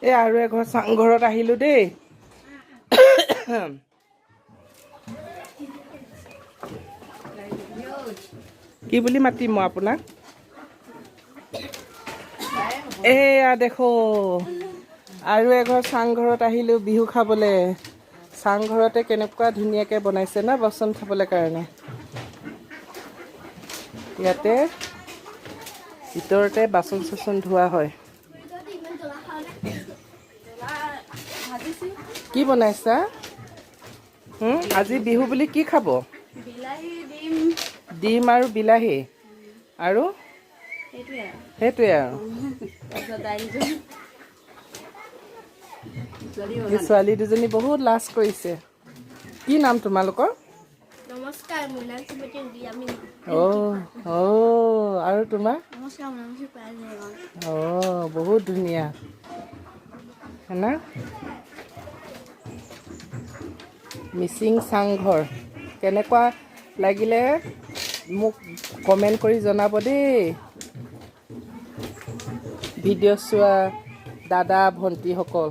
এই আৰু এঘৰ চাংঘৰত আহিলোঁ দেই। কি বুলি মাতিম মই আপোনাক? এয়া দেখো আৰু এঘৰ চাংঘৰত আহিলোঁ বিহু খাবলৈ। চাংঘৰতে কেনেকুৱা ধুনীয়াকৈ বনাইছে না বাচন খাবলৈ কাৰণে। ইয়াতে ভিতৰতে বাচন চাচন ধোৱা হয়। কি বনাইছা? আজি বিহু বুলি কি খাব? ডিম আৰু বিলাহী আৰু সেইটোৱে আৰু ছোৱালী দুজনী বহুত লাজ কৰিছে। কি নাম তোমালোকৰ? নমস্কাৰ, মোৰ নাম শ্ৰীমতী ৰিয়ামিনী। আৰু তোমাৰ? নমস্কাৰ, মোৰ নাম প্ৰাঞ্জল। বহুত ধুনীয়া না। মিচিং চাংঘৰ কেনেকুৱা লাগিলে মোক কমেণ্ট কৰি জনাব দেই। ভিডিঅ' চোৱা দাদা ভণ্টিসকল।